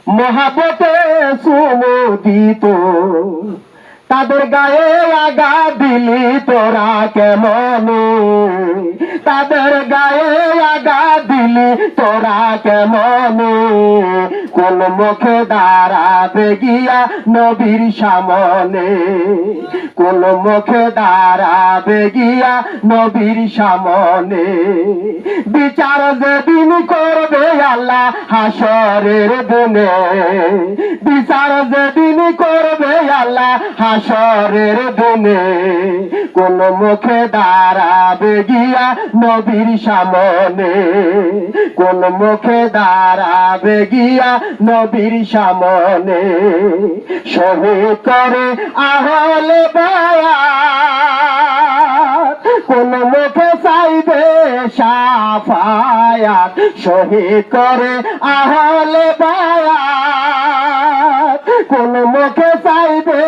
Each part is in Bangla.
মহাবতে চুমু দিত, তাদের গায়ে আগা দিলি তোরা কেমনে, তাদের গায়ে আগা দিলি তোরা কেমনে, কোন মুখে দাঁড়াবে গিয়া নবীর সামনে, কোন মুখে দাঁড়াবে গিয়া নবীর সামনে, বিচার যেদিন করবে আল্লাহ হাসরের দিনে, বিচার যেদিন করবে আল্লাহ হাসরের দিনে, কোন মুখে দাঁড়াবে গিয়া নবীর সামনে, কোন মুখে দাঁড়াবে গিয়া নবীর সামনে, শহীদ করে আহলে বায়াত, কোন মুখে চাইবে শাফায়াত, শহীদ করে আহলে বায়াত, কোন মুখে চাইবে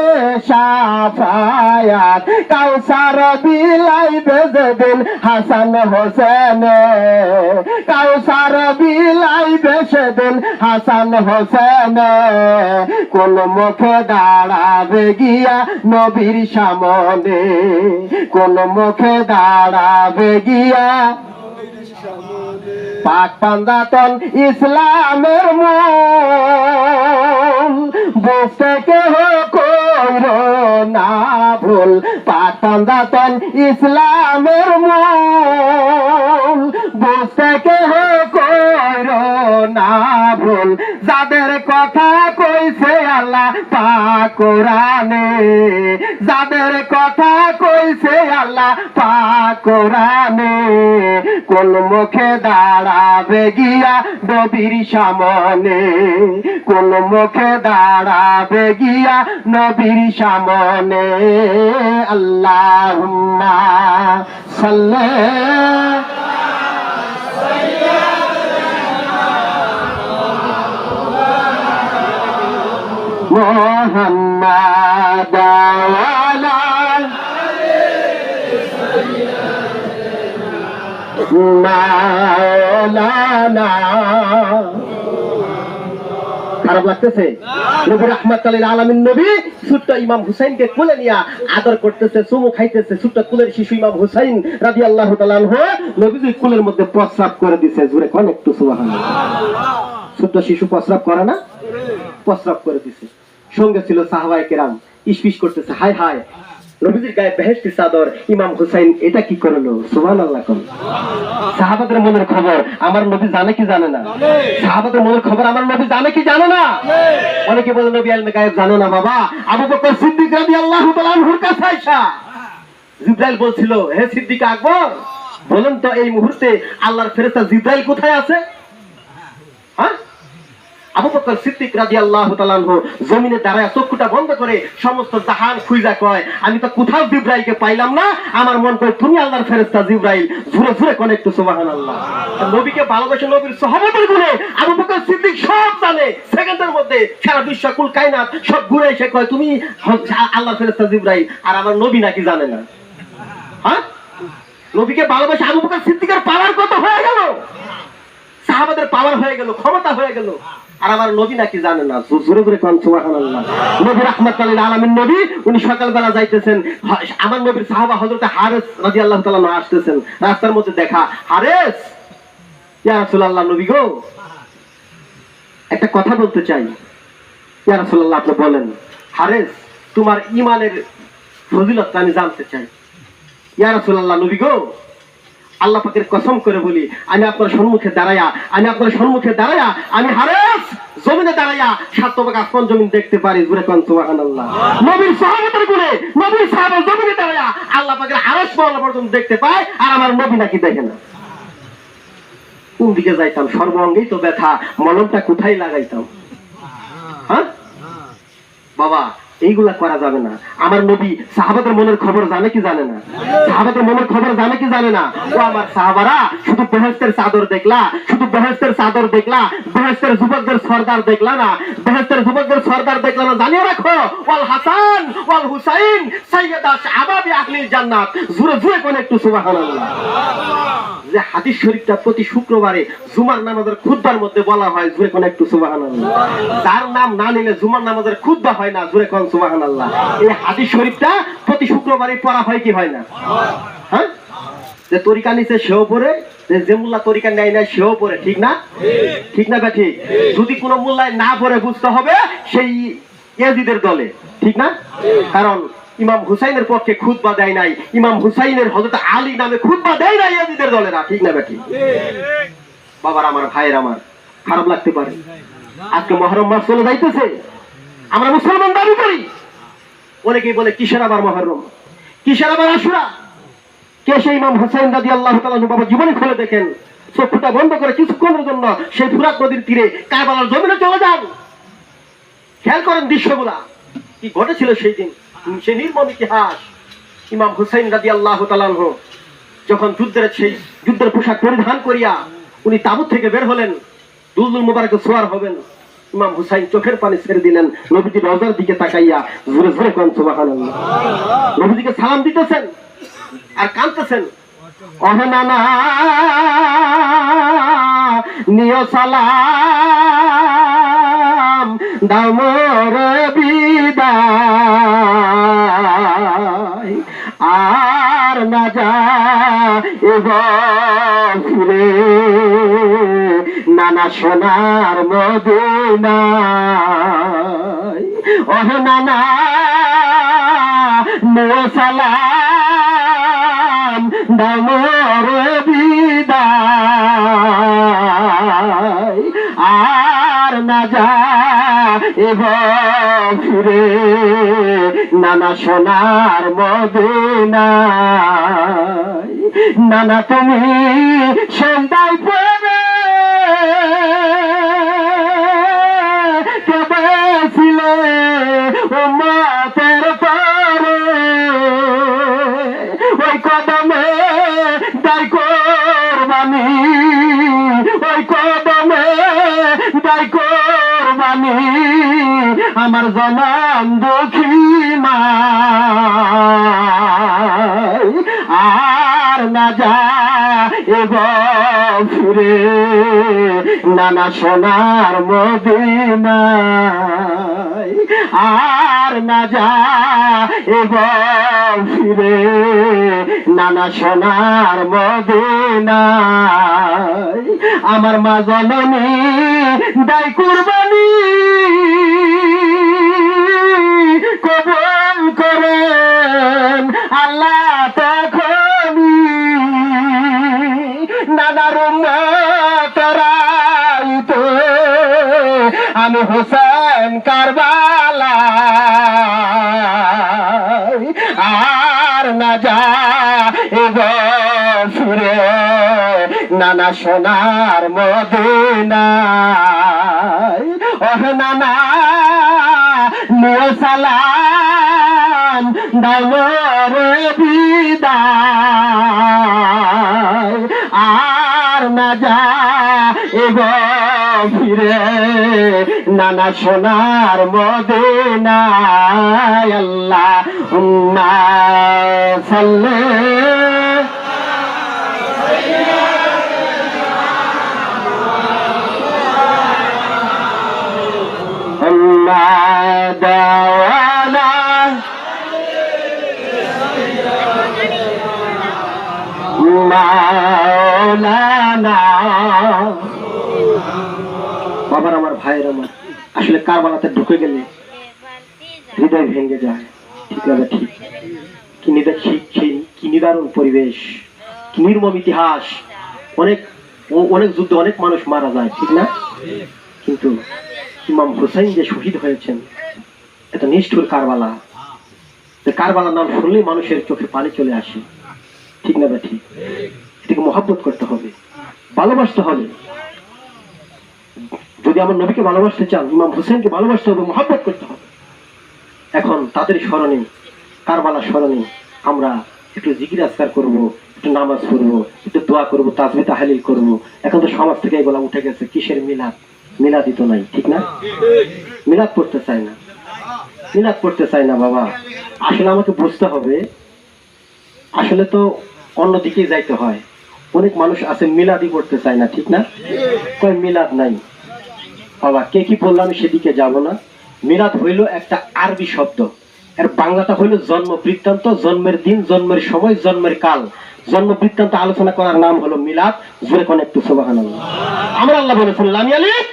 শাফায়াত, কাউসার বিলাইবে যেদিন হাসান হোসেন, কাউসার বিলাইবে সেদিন হাসান হোসেন, কোন মুখে দাঁড়াবে গিয়া নবীর সামনে, কোন মুখে দাঁড়াবে গিয়া পাক পান্দাতন ইসলামের মূল, বুঝতে কেহ কইর না ভুল, পাক পান্দাতন ইসলামের মূল, বুঝতে কেহ কইর না ভুল, যাদের কথা কইছে আল্লাহ পাক কোরআনে, যাদের কথা কইছে আল্লাহ পাক কোরআনে, কোন মুখে দাঁড়াবে গিয়া নবীর সামনে, কোন মুখে দাঁড়াবে গিয়া নবীর সামনে, আল্লাহুম্মা সাল্লি মুহাম্মাদ ওয়া আলা মাওলানা। খারাপ লাগতেছে? নবী রাহমাতুল লিল আলামিন নবী ছোট্ট ইমাম হুসাইনকে কোলে নিয়ে আদর করতেছে, চুমু খাইতেছে। ছোট্ট কুলের শিশু ইমাম হুসাইন রাদিয়াল্লাহু তাআলা আনহু নবীজির কুলের মধ্যে প্রস্রাব করে দিয়েছে। জোরে কোন একটু সুবহানাল্লাহ। ছোট্ট শিশু প্রস্রাব করে না? প্রস্রাব করে দিয়েছে। সঙ্গে ছিল সাহাবায়ে কেরাম, ইশপিশ করতেছে, হায় হায় নবীজির গায়ে বেহেশতি চাদর, ইমাম হুসাইন এটা কি করলো? সুবহানাল্লাহ কোন। সাহাবাদের মনের খবর আমার নবী জানে কি জানে না? সাহাবাদের মনের খবর আমার নবী জানে কি জানে না? অনেকে বলে নবী ইলমে গায়েব জানে না। বাবা, আবু বকর সিদ্দিক রাদিয়াল্লাহু তাআলা আনহুর কাছে আয়েশা জিবরাইল বলছিল, হে সিদ্দিক আকবর, বলেন তো এই মুহূর্তে আল্লাহর ফেরেশতা জিবরাইল কোথায় আছে? হ্যাঁ? আবু বকর সিদ্দিক রাদিয়াল্লাহু তাআলা আনহু জমিনে দাঁড়ায় চক্ষুটা বন্ধ করে সমস্ত জাহান খুঁজা কয়, আমি তো কোথাও জিবরাইলকে পাইলাম না। আমার মন কয় তুমি আল্লাহর ফেরেশতা জিবরাইল। জোরে জোরে কোন একটু সুবহানাল্লাহ। নবীকে ভালোবাসে, নবীর সাহাবাদের গুণে আবু বকর সিদ্দিক সব জানে। সেকেন্ডের মধ্যে সারা বিশ্ব কুল কায়নাত সব ঘুরে এসে কয় তুমি আল্লাহর ফেরেশতা জিবরাইল, আর আমার নবী নাকি জানে না। হ্যাঁ, নবীকে ভালোবাসে আবু বকর সিদ্দিকের পাওয়ার কত হয়ে গেল, সাহাবাদের পাওয়ার হয়ে গেল, ক্ষমতা হয়ে গেল, আর আমার নবী নাকি জানে না। জোরে জোরে কোন সুবহানাল্লাহ। নবী রাহমাতুল লিল আলামিন নবী উনি সকালবেলা যাইতেছেন, আমার নবীর সাহাবা হযরত হারেস রাদিয়াল্লাহু তাআলা আনহু আসতেছেন। রাস্তার মধ্যে দেখা, হারেস, ইয়া রাসূলুল্লাহ, নবী গো একটা কথা বলতে চাই। ইয়া রাসূলুল্লাহ আপনি বলেন। হারেস, তোমার ঈমানের ফজিলত আমি জানতে চাই। ইয়া রাসূলুল্লাহ, নবী গো আল্লাহ পাকের কসম করে বলি, আমি আপনার সম্মুখে দাঁড়ায়া আমি হারেস জমিনে দাঁড়ায়া সাতভাগ আসমান জমিন দেখতে পারি। জোরে কোন সুবহানাল্লাহ। নবীর সাহাবাদের গুণে নবীর সাহাবা জমিনে দাঁড়ায়া আল্লাহ পাকের আরশ মাওলা পর্যন্ত দেখতে পায়, আর আমার নবী নাকি দেখে না। কোন দিকে যাইতাম? সর্বাঙ্গেই তো ব্যথা, মলমটা কোথায় লাগাইতাম? হ্যাঁ বাবা, এইগুলা করা যাবে না। আমার নবী সাহাবাদের মনের খবর জানে কি জানে না? সাহাবাদের মনের খবর জানে কি জানে না? ও আমার সাহাবারা, শুধু বেহেশতের চাদর দেখলা, শুধু বেহেশতের চাদর দেখলা, বেহেশতের যুবকদের সর্দার দেখলা না, বেহেশতের যুবকদের সর্দার দেখলা না, জানিয়ে রাখো ওয়াল হাসান ওয়াল হুসাইন সাইয়্যিদা শাবাবি আহলিল জান্নাত। জোরে জোরে কোন একটু সুবহানাল্লাহ। যে হাদিস শরীফটা প্রতি শুক্রবারে জুমার নামাজের খুতবার মধ্যে বলা হয়, জোরে কোন একটু সুবহানাল্লাহ। যার নাম না নিলে জুমার নামাজের খুতবা হয় না, জোরে কোন সুবহানাল্লাহ। এই হাদিস শরীফটা প্রতি শুক্রবারে পড়া হয় কি হয় না? হ্যাঁ, যে তরিকা নিচে সেও পড়ে, যে মোল্লা তরিকা নেয় না সেও পড়ে, ঠিক না? ঠিক না বা ঠিক? যদি কোনো মোল্লায় না পড়ে বুঝতে হবে সেই ইয়াজিদের দলে, ঠিক না? কারণ ইমাম হুসাইনের পক্ষে খুতবা দেয় নাই, ইমাম হুসাইনের হযরত আলী নামে খুতবা দেয় নাই ইয়াজিদের দলেরা, ঠিক না বেটি? বাবার আমার, ভাইয়ের আমার, খারাপ লাগতে পারে। আজকে মুহররম মাস চলে যাইতেছে, আমরা মুসলমান দাবি করি, অনেকেই বলে কিসের আবার মুহররম, কিসের আবার আশুরা? কে সেই ইমাম হুসাইন রাদিয়াল্লাহু তাআলা বাবা জীবনে খুলে দেখেন, চোখটা বন্ধ করে কিছুক্ষণের জন্য সেই ফুরাত নদীর তীরে কারবালার জমিনে চলে যান, খেয়াল করেন দৃশ্যগুলা কি ঘটেছিল সেই দিন, সেই নির্মম ইতিহাস। ইমাম হুসাইন রাদিয়াল্লাহু তাআলা যখন যুদ্ধের পোশাক পরিধান করিয়া উনি তাবুত থেকে বের হলেন, দুলদুল মুবারকে সোয়ার হবেন, ইমাম হুসাইন চোখের পানি ছেড়ে দিলেন নবীজির রওজার দিকে তাকাইয়া, জোরে জোরে কোন সুবহানাল্লাহ। নবীজিকে সালাম দিতেছেন আর কাঁদতেছেন, ওহে নানা নিয় সালাম দাও মোরে বিদায়, আর না যাইব ফিরে নানা সোনার মদিনায়। ওহে নানা নিয় সালাম দাও মোরে বিদায়, আর না যাইব ফিরে নানা সোনার মদিনায়। নানা তুমি সন্ধ্যায় পড়ে কেঁদেছিলে উম্মতের পরে, ওই কদমে দায় কোরবানি, ওই কদমে দায় কোরবানি আমার জনম দুঃখী মা, আর না যাইব ফিরে নানা সোনার মদিনায়, আর না যাইব ফিরে নানা সোনার মদিনায়। আমার মা জননী দায় কুরবানি কবুল করেন আল্লাহ তখনই, নানার উম্মতরাইতে আমি হোসেন কারবালায়, আর না যাইব ফিরে নানা সোনার মদিনায়। ওহে নানা নিয় সালাম দাও মোরে বিদায়, আর না যাইব ফিরে নানা সোনার মদিনায়। আল্লাহুম্মা সাল্লি মাওলানা। বাবার আমার, ভাইয়ের আমার, আসলে কারবালাতে ঢুকে গেলে হৃদয় ভেঙে যায়, ঠিক আছে? ঠিক কি নিদারুণ পরিবেশ, কি নির্মম ইতিহাস। অনেক যুদ্ধে অনেক মানুষ মারা যায়, ঠিক না? কিন্তু ইমাম হুসাইন যে শহীদ হয়েছেন, এটা নিষ্ঠুর কারবালা। কারবালার নাম শুনলেই মানুষের চোখে পানি চলে আসে, ঠিক না? ঠিক, এটাকে মহব্বত করতে হবে, ভালোবাসতে হবে। যদি আমার নবীকে ভালোবাসতে চান, ইমাম হুসাইনকে ভালোবাসতে হবে, মহব্বত করতে হবে। এখন তাদের স্মরণে, কারবালার স্মরণে আমরা একটু জিকির আজকার করবো, একটু নামাজ পড়বো, একটু দোয়া করবো, তাসবিহ তাহলিল করবো। এখন তো সমাজ থেকে এগুলা উঠে গেছে। কিসের মিলাদ? মিলাদই তো নাই, ঠিক না? মিলাদ পড়তে চায় না, মিলাদ পড়তে চায় না বাবা। আসলে আমাকে বুঝতে হবে, আসলে তো অন্যদিকেই যাইতে হয়। অনেক মানুষ আছে মিলাদই পড়তে চায় না, ঠিক না? কয় মিলাদ নাই। বাবা কে কি বললো আমি সেদিকে যাব না। মিলাদ হইল একটা আরবি শব্দ, এর বাংলাটা হইল জন্ম বৃত্তান্ত। জন্মের দিন, জন্মের সময়, জন্মের কাল, জন্ম বৃত্তান্ত আলোচনা করার নাম হলো মিলাদ। জোরে কোন একটু সুবহানাল্লাহ। আমার আল্লাহ বলেছেন লাম ইয়ালিদ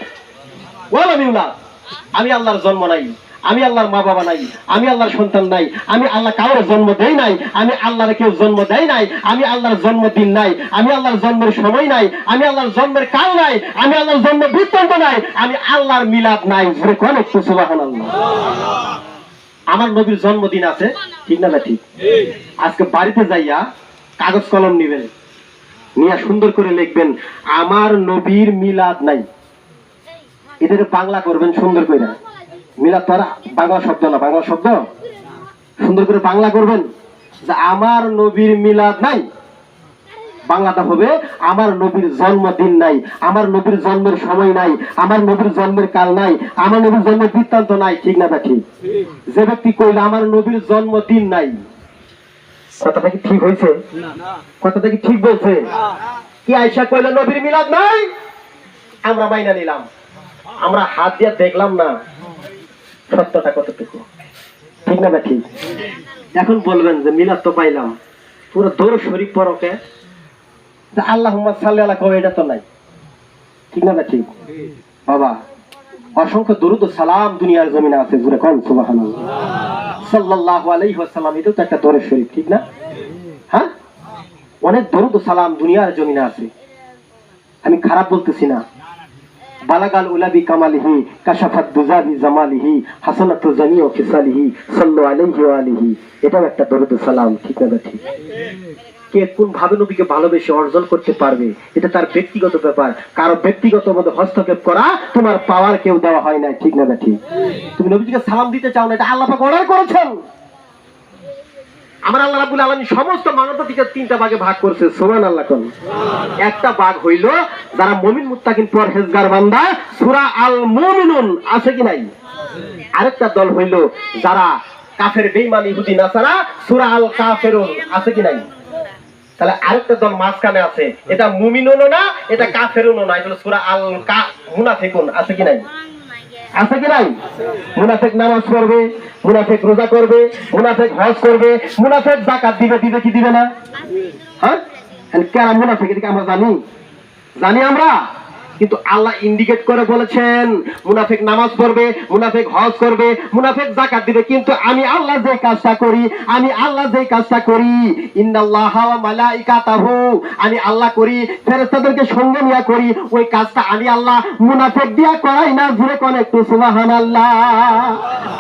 ওয়া লাম ইউলাদ। আমি আল্লাহর জন্ম নাই, আমি আল্লাহর মা বাবা নাই, আমি আল্লাহর সন্তান নাই, আমি আল্লাহ কাউরে জন্ম দেই নাই, আমি আল্লাহর কেউ জন্ম দেয় নাই, আমি আল্লাহর জন্মদিন নাই, আমি আল্লাহর জন্মের সময় নাই, আমি আল্লাহর জন্মের কাল নাই, আমি আল্লাহর জন্ম বৃত্তান্ত নাই, আমি আল্লাহর মিলাদ নাই। জোরে কোন একটু সুবহানাল্লাহ। আমার নবীর জন্মদিন আছে, ঠিক না? ঠিক। আজকে বাড়িতে যাইয়া কাগজ কলম নিবেন, নিয়ে সুন্দর করে লিখবেন আমার নবীর মিলাদ নাই। এদের বাংলা করবেন সুন্দর করে। মিলাদ তো আর বাংলা শব্দ না, বাংলা শব্দ সুন্দর করে বাংলা করবেন যে আমার নবীর মিলাদ নাই। বাংলাটা হবে আমার নবীর জন্মদিন নাই, আমার নবীর জন্মের সময় নাই, আমার নবীর জন্মের কাল নাই, আমার নবীর জন্মের বৃত্তান্ত নাই, ঠিক না? ঠিক। যে ব্যক্তি কইল আমার নবীর জন্মদিন নাই, কথাটা কি ঠিক হয়েছে? কথাটা কি ঠিক বলছে? কি আয়েশা কইল নবীর মিলাদ নাই, আমরা মাইনা নিলাম, আমরা হাত দিয়ে দেখলাম না সত্যটা কতটুকু, ঠিক না? ঠিক। এখন বলবেন যে মিলাদ তো পাইলাম, পুরো দরুদ শরীফ পড়কে আল্লাহুম্মা সাল্লি আলা কও, এটা তো নাই, ঠিক না? ঠিক। বাবা অসংখ্য দরুদ ও সালাম দুনিয়ার জমিনে আছে। জোরে কোন সুবহানাল্লাহ। সাল্লাল্লাহু আলাইহি ওয়াসাল্লাম, এটা তো একটা দরুদ শরীফ, ঠিক না? হ্যাঁ, অনেক দরুদ ও সালাম দুনিয়ার জমিনে আছে। আমি খারাপ বলতেছি না। বালাগাল উলাবি কামালিহি কাশাফাত দুজাবি জামালিহি হাসানাতু জামিউ ফিসালিহি সাল্লু আলাইহি ওয়া আলিহি, এটাও একটা দরুদ ও সালাম, ঠিক না? ঠিক। কে কোন ভাবে নবীকে ভালোবেসে অর্জন করতে পারবে এটা তার ব্যক্তিগত ব্যাপার। কারো ব্যক্তিগত মধ্যে হস্তক্ষেপ করা তোমার পাওয়ার কেউ দেওয়া হয় না, ঠিক না? ঠিক। তুমি নবীজিকে সালাম দিতে চাও না, এটা আল্লাহ পাক অর্ডার করেছেন। আমার আল্লাহ রাব্বুল আলামিন সমস্ত মানবতাকে তিনটা ভাগে ভাগ করেছে। সুবহানাল্লাহ কোন। একটা ভাগ হইল যারা মুমিন মুত্তাকিন পরহেজগার বান্দা, সূরা আল মুমিনুন আছে কি নাই? আরেকটা দল হইল যারা কাফের বেঈমান ইহুদি নাসারা, সূরা আল কাফিরুন আছে কি নাই? তাহলে আরেকটা দল মাঝখানে আছে, এটা মুমিনুনও না, এটা কাফেরুনও না, এটা সূরা আল মুনাফিকুন আছে কি নাই? আছে কি নাই? মুনাফিক নামাজ পড়বে, মুনাফিক রোজা করবে, মুনাফিক হজ করবে, মুনাফিক যাকাত দিবে, দিবে কি দিবে না? হ্যাঁ, কারা মুনাফিক এটা আমরা জানি? জানি আমরা, কিন্তু আল্লাহ ইন্ডিকেট করে বলেছেন মুনাফিক নামাজ পড়বে, মুনাফিক হজ করবে, মুনাফিক যাকাত দিবে। কিন্তু আমি আল্লাহ যে কাজটা করি, আমি আল্লাহ যে কাজটা করি, ইন্নাল্লাহা ওয়া মালাইকাতাহু, আমি আল্লাহ করি, ফেরেশতাদেরকে সঙ্গে নিয়ে করি, ওই কাজটা আমি আল্লাহ মুনাফিক দিয়া করাই না। জোরে কোন একটু সুবহানাল্লাহ।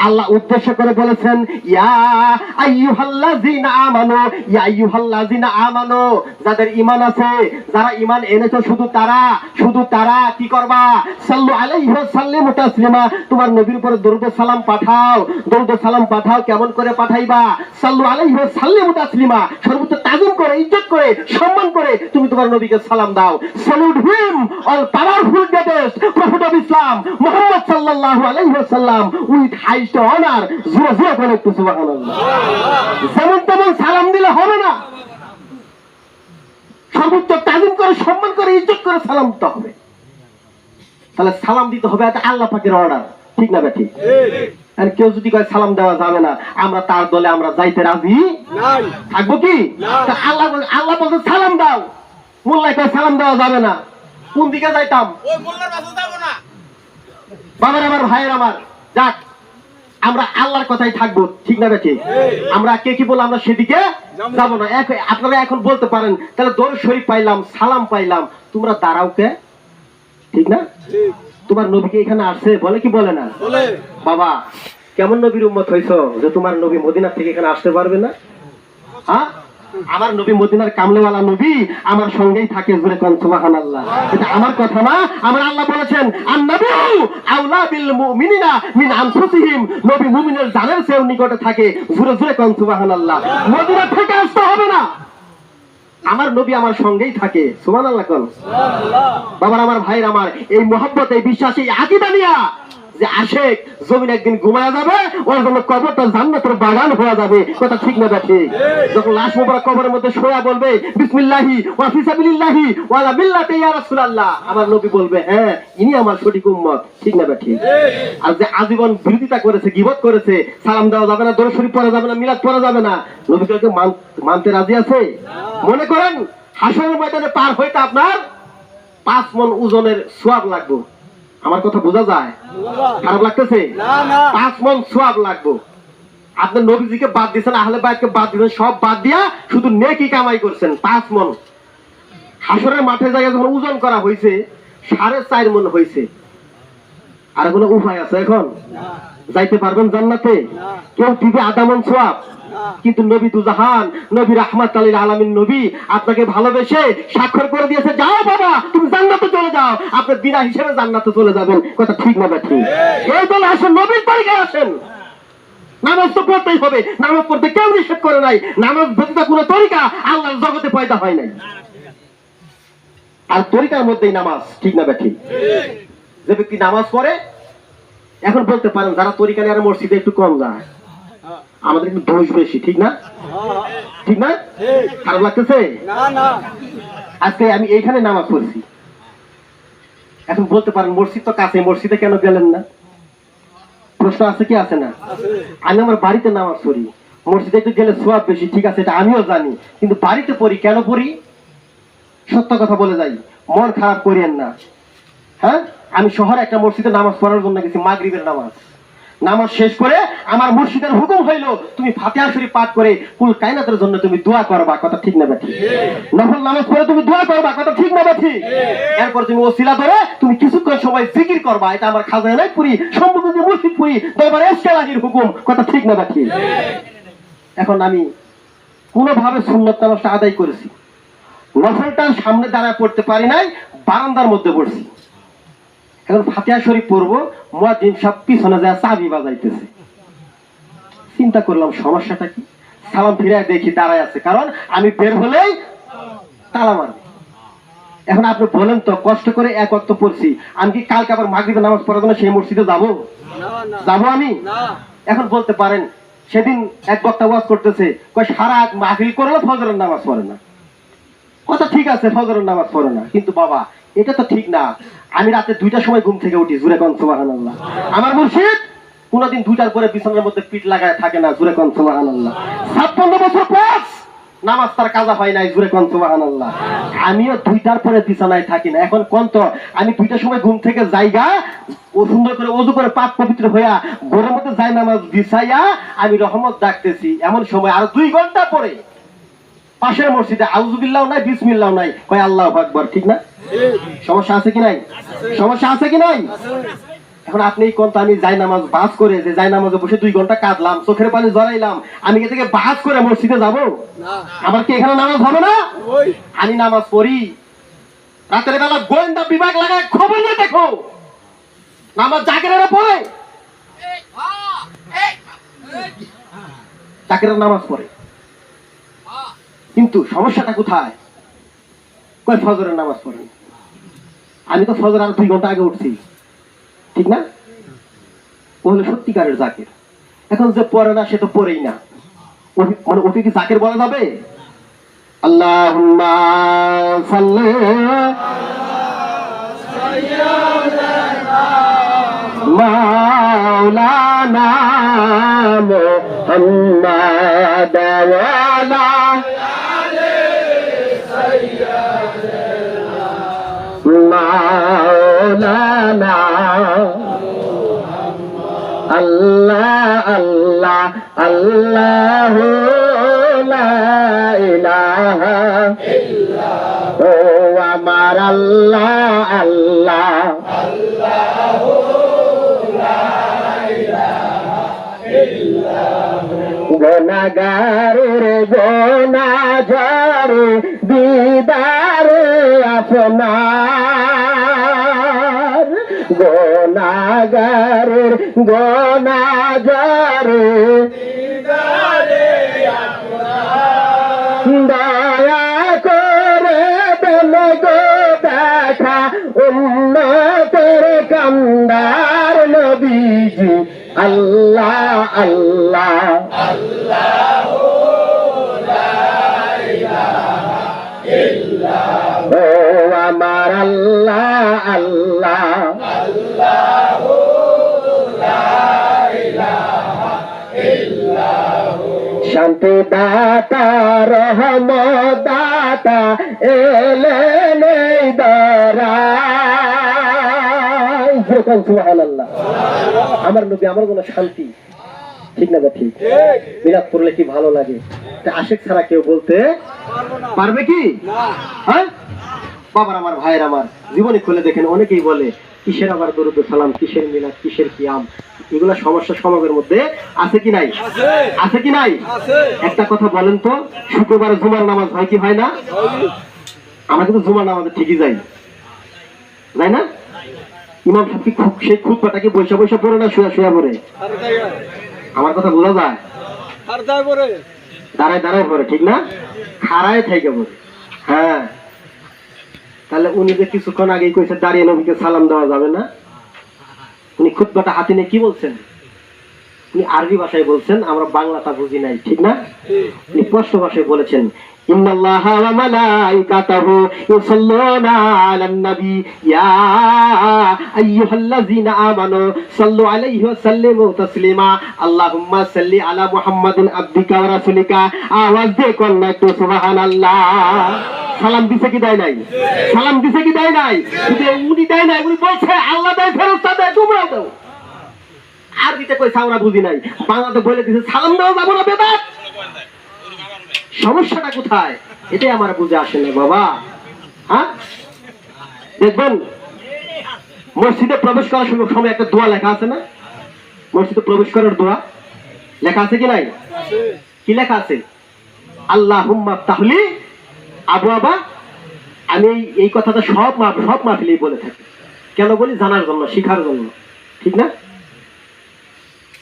আল্লাহ উদ্দেশ্য করে বলেছেন ইয়া আইয়ুহাল্লাযিনা আমানু, ইয়া আইয়ুহাল্লাযিনা আমানু, যাদের ঈমান আছে, যারা ঈমান এনেছো, শুধু তারা কি করবা? সাল্লু আলাইহি ওয়া সাল্লিমু তাসলিমা, তোমার নবীর উপরে দরুদ ও সালাম পাঠাও। দরুদ ও সালাম পাঠাও, কেমন করে পাঠাইবা? সাল্লু আলাইহি ওয়া সাল্লিমু তাসলিমা, সর্বোচ্চ তাজিম করে, ইজ্জত করে, সম্মান করে তুমি তোমার নবীকে সালাম দাও। Salute him, all powerful greatest prophet of Islam Muhammad সাল্লাল্লাহু আলাইহি ওয়াসাল্লাম উইথ হাইস্ট অনার। জোরে জোরে করে একটু সুবহানাল্লাহ। যেমন তেমন সালাম দিলে হবে না, সর্বোচ্চ তাজিম করে, সম্মান করে, ইজ্জত করে সালাম দিতে হবে। তাহলে সালাম দিতে হবে, এটা আল্লাহ পাকের অর্ডার, ঠিক না? ঠিক। আর কেউ যদি কয় সালাম দেওয়া যাবে না, আমরা তার দলে আমরা যাইতে রাজি থাকবো কি? আল্লাহ বলতে সালাম দাও, মোল্লায় কয় সালাম দেওয়া যাবে না, কোন দিকে যাইতাম? বাবার আমার, ভাইয়ের আমার, যাক আমরা আল্লাহর কথাই থাকবো, ঠিক না? ঠিক। আমরা কে কি বলে আমরা সেদিকে যাবো না। আপনারা এখন বলতে পারেন তাহলে দরুদ শরীফ পাইলাম, সালাম পাইলাম, তোমরা দাঁড়াও কে, ঠিক না? তোমার নবীকে এখানে আসছে বলে কি বলে না? বাবা কেমন নবীর উম্মত হইছো যে তোমার নবী মদিনা থেকে এখানে আসতে পারবে না? হ্যাঁ, আমার নবী মদিনার কামলেওয়ালা নবী, আমার সঙ্গেই থাকে। জোরে কোন সুবহানাল্লাহ। এটা আমার কথা না, আমার আল্লাহ বলেছেন আন-নবিয়্যু আউলা বিল মুমিনিনা মিন আনফুসিহিম, নবী মুমিনের জানের চেয়ে নিকটে থাকে। জোরে জোরে কোন সুবহানাল্লাহ। মদিনা থেকে আসতে হবে না, আমার নবী আমার সঙ্গেই থাকে। সুবহানাল্লাহ কোন। বাবার আমার ভাইয়ের আমার, এই মহব্বত, এই বিশ্বাস, এই আকীদা নিয়া যে আশেক জমিন একদিন ঘুমায়া যাবে, ওর জন্য কবরটা জান্নাতের বাগান হয়ে যাবে। কথা ঠিক না ঠিক? যখন লাশ মোবারক কবরের মধ্যে শোয়া বলবে বিসমিল্লাহি ওয়া ফি সাবিলিল্লাহি ওয়া লা মিল্লাতি ইয়া রাসূলুল্লাহ, আমার নবী বলবে হ্যাঁ ইনি আমার সঠিক উম্মত। ঠিক না ঠিক? আর যে আজীবন বিরোধিতা করেছে, গীবত করেছে, সালাম দেওয়া যাবে না, দরুদ শরীফ পড়া যাবে না, মিলাদ পড়া যাবে না, নবীকে মানতে রাজি আছে? মনে করেন হাসরের ময়দানে পার হইতে আপনার 5 মণ ওজনের সওয়াব লাগবে। আমার কথা বোঝা যায়? খারাপ লাগতেছে? 5 মণ সওয়াব লাগবে। আপনি নবীজিকে বাদ দিয়েছেন, আহলে বাইতকে বাদ দিয়েছেন, সব বাদ দিয়া শুধু নেকি কামাই করছেন। 5 মণ হাসরের মাঠে জায়গা যখন ওজন করা হয়েছে 4.5 মণ হয়েছে। আর কোনো উপায় আছে এখন? যাইতে পারবেন জান্নাতে? কেউ দিবে আধা মণ সওয়াব? কিন্তু নবী দুজাহান, নবী রাহমাতুল লিল আলামিন নবী আপনাকে ভালোবেসে স্বাক্ষর করে দিয়েছে, যাও বাবা তুমি জান্নাতে চলে যাও, আপনি বিনা হিসেবে জান্নাতে চলে যাবেন। কথা ঠিক না ঠিক? এই দলে আসেন, নবীর তরিকায় আসেন। নামাজ তো পড়তেই হবে, নামাজ পড়তে কেউ নিষেধ করে নাই। নামাজ ব্যতীত কোনো তরিকা আল্লাহর জগতে পয়দা হয় নাই। আর তরিকার মধ্যেই নামাজ। ঠিক না ঠিক? যে ব্যক্তি নামাজ পড়ে, এখন বলতে পারেন যারা তরিকা নিয়ে আর মসজিদে একটু কম যায়, আমাদের একটু দোষ বেশি। ঠিক না ঠিক? না খারাপ লাগতেছে? আজকে আমি এইখানে নামাজ পড়ছি, এখন বলতে পারেন মসজিদ তো কাছে, মসজিদে কেন গেলেন না? প্রশ্ন আছে কি আছে না? আমি আমার বাড়িতে নামাজ পড়ি, মসজিদে একটু গেলে সওয়াব বেশি, ঠিক আছে এটা আমিও জানি, কিন্তু বাড়িতে পড়ি কেন পড়ি? সত্য কথা বলে যাই, মন খারাপ করিয়েন না। হ্যাঁ, আমি শহরে একটা মসজিদে নামাজ পড়ার জন্য গেছি, মাগরিবের নামাজ। নামাজ শেষ করে আমার মুর্শিদের হুকুম হইলো তুমি ফাতিহা শরীফ পাঠ করে কুল কায়নাতের জন্য তুমি দোয়া করবা। কথা ঠিক না ঠিক? নফল নামাজ পড়ে তুমি দোয়া করবা। কথা ঠিক না ঠিক? এরপর তুমি ওসিলা ধরে তুমি কিছুক্ষণ সময় জিকির করবা। এটা আমার খাজানা পুরি সম্পূর্ণ মুর্শিদ পুরি দরবারে ইসলাহির হুকুম। কথা ঠিক না ঠিক? এখন আমি কোনোভাবে সুন্নত নামাজটা আদায় করেছি, নফলটার সামনে দাঁড়ায় পড়তে পারি নাই, বারান্দার মধ্যে পড়ছি। এখন ফাতিহা শরীফ পড়বো, মুয়াজ্জিন সাহেব পিছনে যায় চাবি বাজাইতেছে। চিন্তা করলাম সমস্যাটা কি, সালাম ফিরায় দেখি দাঁড়ায় আছে, কারণ আমি বের হলেই তালা মারবে। এখন আপনি বলেন তো, কষ্ট করে এক ওয়াক্ত পড়ছি, আমি কি কালকে আবার মাগরিবের নামাজ পড়ার জন্য সেই মসজিদে যাবো? যাবো আমি? এখন বলতে পারেন সেদিন এক বক্তা ওয়াজ করতেছে, কয় সারা মাহফিল করলে ফজরের নামাজ পড়ে না। কথা ঠিক আছে, ফজরের নামাজ পড়ে না, কিন্তু বাবা এটা তো ঠিক না। আমি রাতে 2টার সময় ঘুম থেকে উঠি। জোরে কোন সুবহানাল্লাহ। আমার মুর্শিদ কোনদিন 2টার পরে বিছানার মধ্যে পিঠ লাগায় থাকে না। জোরে কোন সুবহানাল্লাহ। 56 বছর পর নামাজ তার কাজা হয় নাই। জোরে কোন সুবহানাল্লাহ। আমিও 2টার পরে বিছানায় থাকি না। এখন কোন তো আমি 2টার সময় ঘুম থেকে যাইগা, ও সুন্দর করে ওযু করে পাক পবিত্র হইয়া ঘরের মধ্যে যাই নামাজ বিছাইয়া আমি রহমত ডাকতেছি, এমন সময় আর 2 ঘন্টা পরে পাশের মসজিদে আউযুবিল্লাহ নাই, বিসমিল্লাহ নাই, কয় আল্লাহু আকবার। ঠিক না? সমস্যা আছে কি নাই? সমস্যা আছে কি নাই? এখন আপনি কোন তো আমি যাই নামাজ বাস করে, যে যাই নামাজে বসে 2 ঘন্টা কাঁদলাম, চোখের পানি জড়াইলাম, আমি কি থেকে বাস করে মসজিদে যাব? আমার কি এখানে নামাজ হবে না? আমি নামাজ পড়ি। রাতের বেলা গোয়েন্দা বিভাগ লাগায় খবর নিয়ে দেখো, নামাজ জাকেরেরা পড়ে, জাকেরের নামাজ পড়ে, কিন্তু সমস্যাটা কোথায়? কয় ফজরের নামাজ পড়েন। আমি তো ফজর আর 2 ঘন্টা আগে উঠছি। ঠিক না? ও হলো সত্যিকারের জাকের। এখন যে পড়ে না সে তো পড়েই না, মানে ওকে কি জাকের বলা যাবে? আল্লাহুম্মা সাল্লি মাওলানা মুহাম্মাদ ওয়া আলা মাওলানা আল্লাহ আল্লাহ আল্লাহু লা ইলাহা ইল্লাল্লাহ, ও আমার আল্লাহ আল্লাহ আল্লাহু লা ইলাহা ইল্লাল্লাহ। গুনাহগারের গুনাহগার দিদার আপনার, গুনাহ গুনাহগারের গুনাহগারে দয়া করে দেন গো দেখা উম্মতের কান্দার নবীজি আল্লাহ আল্লাহ ও আমার আল্লাহ আল্লাহ শান্তি দাতা রহমত দাতা এলেন এই দরায়। সুবহানাল্লাহ। আমার নবী আমার কোনো শান্তি, ঠিক না? ঠিক। মিলাদ পড়লে কি ভালো লাগে, আশিক ছাড়া কেউ বলতে পারবে কি? হ্যাঁ বাবার আমার, ভাইয়ের আমার, জীবনে খুলে দেখেন অনেকেই বলে কিসের আবার দরুদ সালাম, কিসের মিলাদ, কিসের কিয়াম, এগুলো সমস্যা সমাজের মধ্যে আছে কি নাই? আছে কি নাই? একটা কথা বলেন তো, শুক্রবার জুমার নামাজ হয় কি হয় না? আমরা কিন্তু জুমার নামাজে ঠিকই যাই, যাই না? ইমাম সাহেব কি সেই খুতবাটা কি বৈশা বৈশা পড়ে না শুয়া শুয়া পড়ে? আমার কথা বোঝা যায়? দাঁড়ায় দাঁড়ায় পড়ে, ঠিক না? খাড়ায় থেকে পড়ে। হ্যাঁ, তাহলে উনি যে কিছুক্ষণ আগেই কইছে দাঁড়িয়ে নবীকে সালাম দেওয়া যাবে না, উনি খুতবাটা হাতে নিয়ে কি বলছেন? উনি আরবি ভাষায় বলছেন, আমরা বাংলাটা বুঝি নাই, ঠিক না? উনি স্পষ্ট ভাষায় বলেছেন, ইন্নাল্লাহা ওয়া মালাইকাতাহু ইউসাল্লুনা আলান নবী ইয়া আইয়ুহাল্লাযীনা আমানু সাল্লু আলাইহি ওয়া সাল্লিমু তাসলিমা আল্লাহুম্মা সাল্লি আলা মুহাম্মাদিন আবদিকা ওয়া রাসূলিকা। আওয়াজ দিয়ে কোন না একটু সুবহানাল্লাহ। সালাম দিছে কি দেয় নাই? সালাম দিছে কি দেয় নাই? উনি দেয় নাই, উনি বলছে আল্লাহ দেয়, ফেরেশতা দেয়, তোমরাও দাও। আরবিতে কইছে আমরা বুঝি নাই, বাংলাতে বলে দিছে সালাম দেওয়া যাবে না, বেদাত। সমস্যাটা কোথায়? এটাই আমার বুঝে আসে না বাবা। হ্যাঁ, দেখবেন মসজিদে প্রবেশ করার সময় একটা দোয়া লেখা আছে না? মসজিদে প্রবেশ করার দোয়া লেখা আছে কি নাই? কি লেখা আছে? আল্লাহুম্মা তাহলি আবু আবা। আমি এই কথাটা সব মাহফিলেই বলে থাকি। কেন বলি? জানার জন্য, শিখার জন্য, ঠিক না?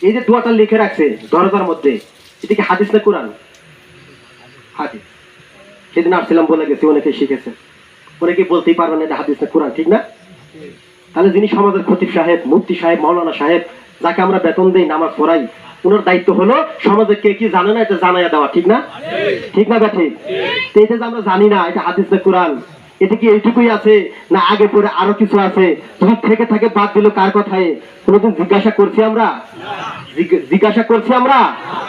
এই যে দোয়াটা লিখে রাখছে দরজার মধ্যে, এটা কি হাদিস না কোরআন? হাদিস। সেদিন আসছিলাম বলে গেছি, অনেকে শিখেছে, অনেকে বলতেই পারবেন এটা হাদিস না কোরআন, ঠিক না? তাহলে যিনি সমাজের খতিব সাহেব, মুফতি সাহেব, মাওলানা সাহেব, যাকে আমরা বেতন দেই, নামাজ পড়াই, ওনার দায়িত্ব হলো সমাজে কে কি জানে না এটা জানাইয়া দেওয়া, ঠিক না? ঠিক না? ঠিক। তো এটা যে আমরা জানি না এটা হাদিস না কোরআন, এটা কি এইটুকুই আছে না আগে পরে আরো কিছু আছে? যদি থেকে থাকে বাদ দিল কার কথায়? কোনোদিন জিজ্ঞাসা করছি আমরা? জিজ্ঞাসা করছি আমরা?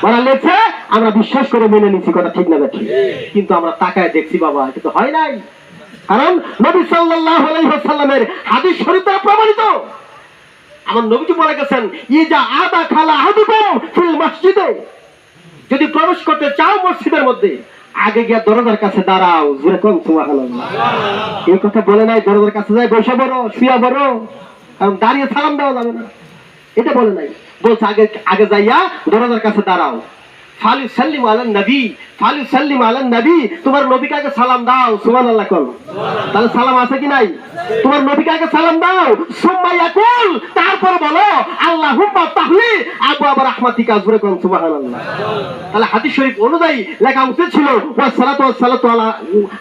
ওরা লেখছে, আমরা বিশ্বাস করে মেনে নিচ্ছি, কথা ঠিক না? ঠিক। কিন্তু আমরা তাকায় দেখছি বাবা, এটা তো হয় নাই। কারণ নবী সাল্লাল্লাহু আলাইহি ওয়াসাল্লামের হাদিস শরীফ দ্বারা প্রমাণিত। আমার নবীজি বলে গেছেন, ইজা আদা খালা আহাদুকুম ফিল মসজিদে, যদি প্রবেশ করতে চাও মসজিদের মধ্যে, আগে গিয়া দরজার কাছে দাঁড়াও। জোরে কোন সুবহানাল্লাহ। এই কথা বলে নাই দরজার কাছে যাই বসে বড়, শুয়া বড়, কারণ দাঁড়িয়ে সালাম দেওয়া যাবে না, এটা বলে নাই। বলছে আগে আগে যাইয়া দরজার কাছে দাঁড়াও। ফালি সাল্লিম আলান নবী, ফালি সাল্লিম আলান নবী, তোমার নবীকে আগে সালাম দাও। সুবহানাল্লাহ কোন। তাহলে সালাম আছে কি নাই? তোমার নবীকে আগে সালাম দাও, সুম্মা ইয়াকুল, তারপরে বলো আল্লাহুম্মা তাহলি আবু আবা রাহমাতিকা। জোরে কোন সুবহানাল্লাহ। তাহলে হাদিস শরীফ অনুযায়ী লেখা উচিত ছিল ওয়াসসালাতু ওয়াসসালাতু আলা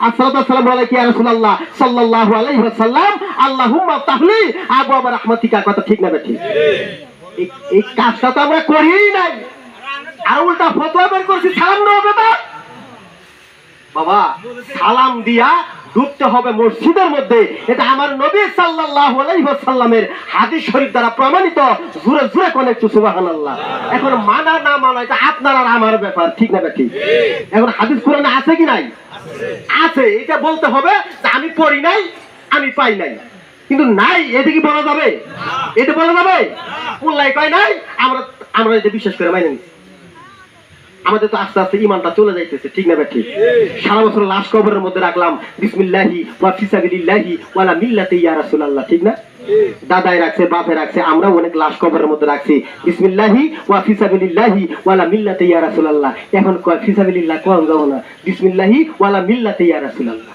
আসসালাতু ওয়াসসালামু আলাইকা ইয়া রাসূলুল্লাহ সাল্লাল্লাহু আলাইহি ওয়াসাল্লাম আল্লাহুম্মা তাহলি আবু আবা রাহমাতিকা। কথা ঠিক না? ঠিক। এই কাজটা তো আমরা করিই নাই, আর উল্টা ফতোয়া বের করছি সালাম দেওয়া হবে। বাবা সালাম দিয়া ঢুকতে হবে মসজিদের মধ্যে, এটা আমার নবী সাল্লাল্লাহু আলাইহি ওয়াসাল্লামের হাদিস শরীফ দ্বারা প্রমাণিত। জোরে জোরে কোন একটু সুবহানাল্লাহ। এখন মানা না মানা এটা আপনার আর আমার ব্যাপার, ঠিক না? ঠিক। এখন হাদিস কোরআনে আছে কি নাই? আছে। এটা বলতে হবে যে আমি পড়ি নাই, আমি পাই নাই, কিন্তু নাই এটা কি বলা যাবে? এটা বলা যাবে? উল্লাই কয় নাই, আমরা এটা বিশ্বাস করে মাইনে নিচ্ছি। আমাদের তো আস্তে আস্তে ইমানটা চলে যাইতেছে, ঠিক না? ঠিক। সারা বছর লাশ কবরের মধ্যে রাখলাম, বিসমিল্লাহি ওয়া ফিসাবিলিল্লাহি ওয়ালা মিল্লাতি ইয়া রাসূলুল্লাহ, ঠিক না? দাদাই রাখছে, বাপে রাখছে, আমরা অনেক লাশ কবরের মধ্যে রাখছি, বিসমিল্লাহি ওয়া ফিসাবিলিল্লাহি ওয়ালা মিল্লাতি ইয়া রাসূলুল্লাহ। এখন কয় ফিসাবিলিল্লাহ কোন যাব না, বিসমিল্লাহি ওয়ালা মিল্লাতি ইয়া রাসূলুল্লাহ,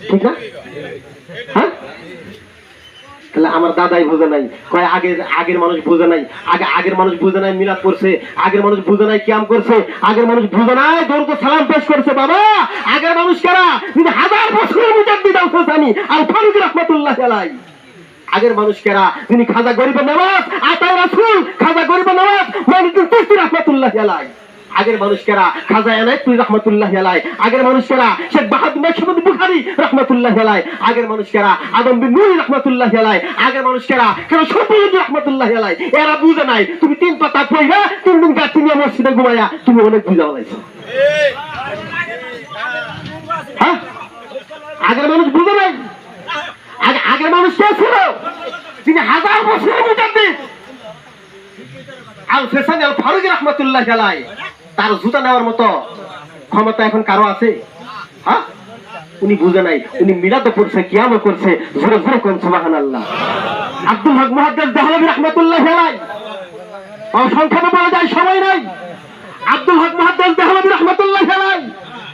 ঠিক না? হ্যাঁ, তাহলে আমার দাদাই বোঝে নাই, কয় আগের মানুষ বোঝে নাই, আগের মানুষ বুঝে নাই মিলাদ করছে, আগের মানুষ বুঝে নাই কিয়াম করছে, আগের মানুষ বুঝে নাই দরুদ সালাম পেশ করছে। বাবা আগের মানুষ কারা? কিন্তু 1000 বছরের মুজাদ্দিদ আল হোসানি আল ফারুকী রাহমাতুল্লাহি আলাইহি। আগের মানুষ কারা? যিনি খাজা গরিবের নওয়াজ আতা রাসূল খাজা গরিবের নওয়াজ মাইনুদ্দিন চিশতি রাহমাতুল্লাহি আলাইহি। আগের মানুষ কারা? খাজা এনায়েতুল্লাহ রাহমাতুল্লাহি আলাইহি। আগের মানুষ কারা? শেখ বাহাদুর নকশবন্দি বুখারী রাহমাতুল্লাহি আলাইহি। আগের মানুষ কারা? আদম বিন নূরি রাহমাতুল্লাহি আলাইহি। আগের মানুষ কারা? শফিউদ্দিন রাহমাতুল্লাহি আলাইহি। এরা বুঝে নাই, তুমি 3 পাতা পড়া 3 দিন গাছ নিয়ে মসজিদে ঘুমায়া তুমি অনেক বুঝা বলাইছো। হ্যাঁ আগের মানুষ বুঝে নাই। আগের মানুষ কে ছিল? তিনি 1000 বছরের মুজাদ্দিদ আল হোসানি আল ফারুকী রাহমাতুল্লাহি আলাইহি। তার জুতা নেওয়ার মতো ক্ষমতা এখন কারো আছে? হ্যাঁ উনি বুঝে নাই, উনি মিলাদ পড়ছে কিয়ামও করছে। জোরে জোরে কোন সুবহানাল্লাহ। আব্দুল হক মুহাদ্দিস দেহলভী রাহমাতুল্লাহি আলাইহি, সংক্ষেপে বলা যায় সময় নাই। আব্দুল হক মুহাদ্দিস দেহলভী রাহমাতুল্লাহি আলাইহি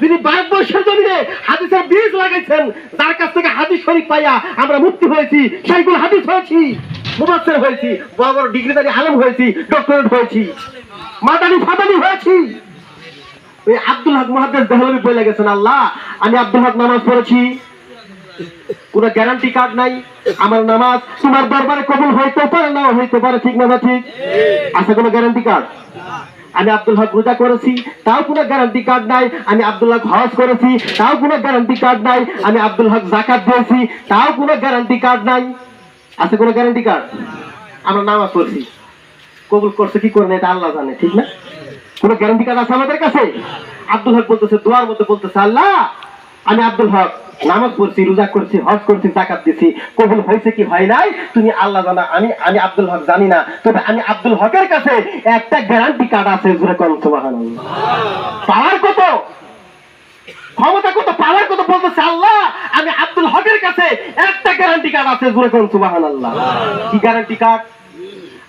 যিনি ভারতবর্ষের জমিনে হাদিসের বীজ লাগাইছেন, যার কাছ থেকে হাদিস শরীফ পাইয়া আমরা মুক্তি হয়েছি, শাইখুল হাদিস হয়েছি, মুফাসসির হয়েছি, বড় বড় ডিগ্রিধারী আলেম হয়েছি, ডক্টরেট হয়েছি, মাদানী ফাদানী হয়েছি। ওই আব্দুল হক মুহাদ্দিস দেহলভী বলে গেছেন, আল্লাহ আমি আব্দুল হক নামাজ পড়েছি, কোন গ্যারান্টি কার্ড নাই, আমার নামাজ তোমার দরবারে কবুল হইতে পারে না হইতে পারে, ঠিক না ঠিক? আছে কোনো গ্যারান্টি কার্ড? আমি আব্দুল হক রোজা করেছি, তাও কোনো গ্যারান্টি কার্ড নাই। আমি আব্দুল হক হজ করেছি, তাও কোনো গ্যারান্টি কার্ড নাই। আমি আব্দুল হক যাকাত দিয়েছি, তাও কোনো গ্যারান্টি কার্ড নাই। আছে কোনো গ্যারান্টি কার্ড? আমরা নামাজ পড়ছি, কবুল করছে কি করে না এটা আল্লাহ জানে, ঠিক না? কোনো গ্যারান্টি কার্ড আছে আমাদের কাছে? আব্দুল হক বলতেছে, দোয়ার মধ্যে বলতেছে, আল্লাহ আমি আব্দুল হক নামাজ পড়ছি, রোজা করছি, হজ করছি, যাকাত দিছি, কবুল হয়েছে কি হয় নাই তুমি আল্লাহ জানা, আমি আব্দুল হক জানি না। তবে আমি আব্দুল হকের কাছে একটা গ্যারান্টি কার্ড আছে, জোরে কোন সুবহানাল্লাহ। পাওয়ার কত, ক্ষমতা কত, পাওয়ার কত? বলতেছে আল্লাহ আমি আব্দুল হকের কাছে একটা গ্যারান্টি কার্ড আছে, জোরে কোন সুবহানাল্লাহ। কি গ্যারান্টি কার্ড?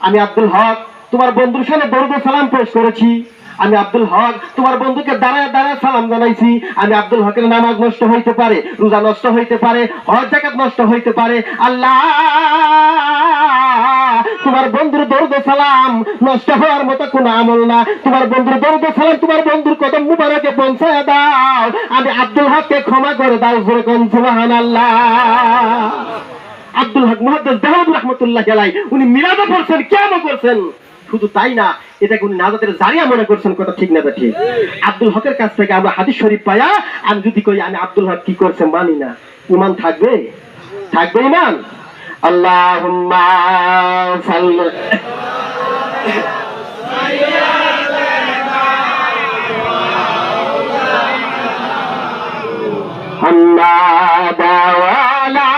আমি আব্দুল হক তোমার বন্ধুর সাথে দরুদ সালাম পেশ করেছি, আমি আব্দুল হক তোমার বন্ধুকে দাঁড়ায় দাঁড়ায় সালাম জানাইছি। আমি আব্দুল হকের নামাজ নষ্ট হইতে পারে, রোজা নষ্ট হইতে পারে, হজ যাকাত নষ্ট হইতে পারে, আল্লাহ তোমার বন্ধুর দরুদ সালাম নষ্ট হওয়ার মতো কোন আমল না। তোমার বন্ধুর দরুদ সালাম তোমার বন্ধুর কদম মুবারকে পৌঁছায় দাও, আমি আব্দুল হককে ক্ষমা করে দাও, জোরে কোন সুবহানাল্লাহ। আব্দুল হক মুহাদ্দিস দেহলভী রাহমাতুল্লাহি আলাইহি উনি মিলাদ পড়ছেন, কিয়ামও করছেন। শুধু তাই না, এটাকে উনি নাজাতের জারিয়া মনে করছেন, কথা ঠিক না ঠিক? আব্দুল হকের কাছ থেকে আমরা হাদিস শরীফ পাইয়া আমি যদি কই আমি আব্দুল হক কি করছে মানি না, ঈমান থাকবে? থাকবে ঈমান? আল্লাহুম্মা সাল্লি মুহাম্মাদ ওয়া আলা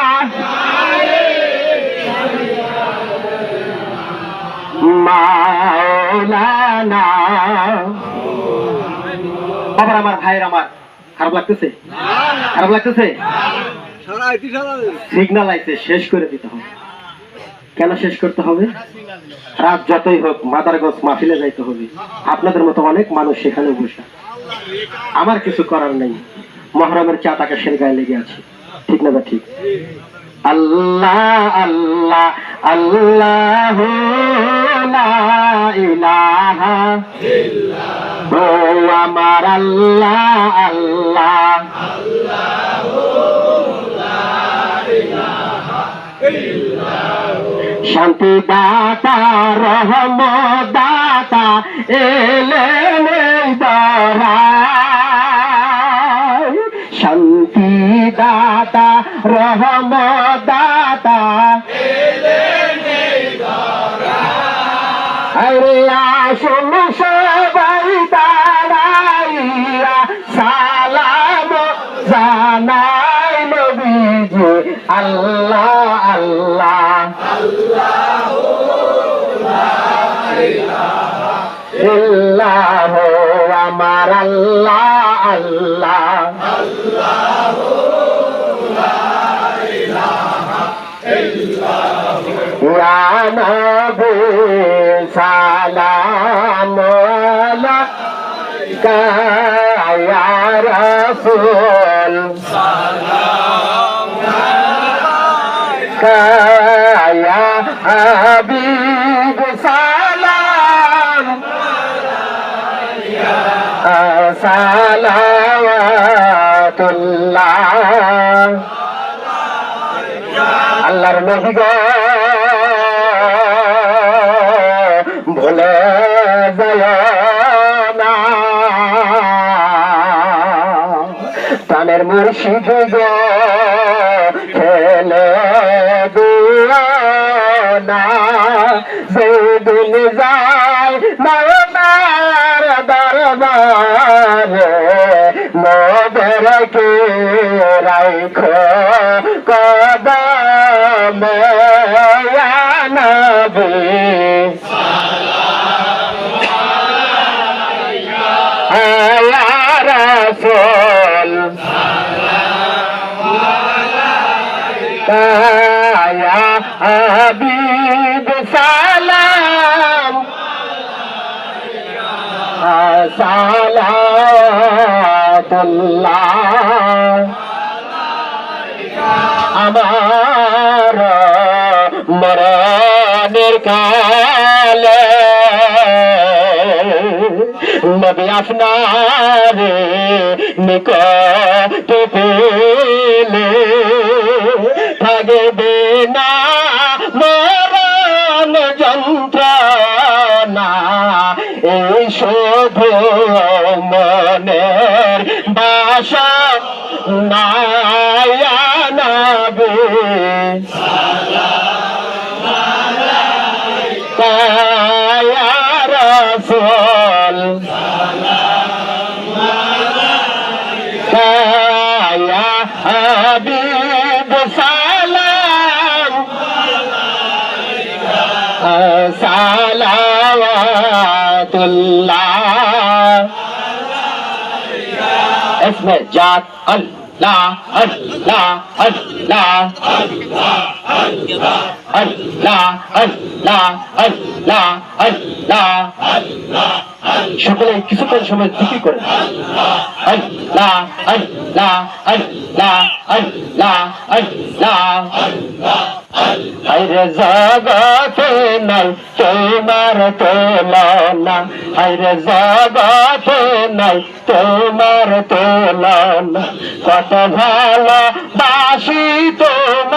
মাওলানা। আবার আমার ভাইয়ের, আমার খারাপ লাগতেছে? খারাপ লাগতেছে? সিগন্যাল আইছে, শেষ করে দিতে হবে। কেন শেষ করতে হবে? রাত যতই হোক মাদারগঞ্জ মাহফিলে যাইতে হবে। আপনাদের মতো অনেক মানুষ সেখানে বসে, আমার কিছু করার নেই। মহরমের চা তাকে সের গায়ে লেগে আছে, ঠিক না ঠিক? আল্লাহ আল্লাহ আল্লাহ লা ইলাহা ইল্লাল্লাহ, ও আমার আল্লাহ আল্লাহ আল্লাহ লা ইলাহা ইল্লাল্লাহ। শান্তি দাতা রহমত দাতা এলেন দরায়, শান্তি দাতা রহমত দাতা এলেন দরায়। আরে আসুন সবাই দাঁড়াইয়া সালাম জানাই নবীজি, আল্লাহ আল্লাহ আল্লাহু লা ইলাহা ইল্লাল্লাহু, আমার আল্লাহ আল্লাহ আল্লাহু লা ইলাহা ইল্লাল্লাহু। ইয়া নবী সালাম আলাইকা, ইয়া রাসূল সালাম আলাইকা, হাবিব সালাম সালাওয়াতুল্লাহ আল্লাহর নবী গো ভুলে যায় না প্রাণের মুর্শিদ গো খেলে দিও না যেদিন যায় মাওলার দরবারে মোদেরকে রাখো কদমে ইয়া নবী ইয়া রাসূল ইয়া হাবিব সালাম সালাওয়াতুল্লাহ আমার মরণের কালে নবী আপনার নিকট পেলে থাকবে না মরণ যন্ত্রণা এই শুধু মনের বাসনা ইয়া নবী ইয়া রাসূল ইয়া হাবিব সালাম সালাওয়াতুল্লাহ इसमें जात अल्लाह अल्लाह अल्लाह अल्लाह अल्लाह अल्लाह अल्लाह সকলে কিছুক্ষণ সময় জিকির করে আল্লাহ আল্লাহ আল্লাহ আল্লাহ আল্লাহ হায়রে জগতে নাই তোমার তুলনা হায়রে জগতে নাই তোমার তুলনা কত ভালো বাসি তোমার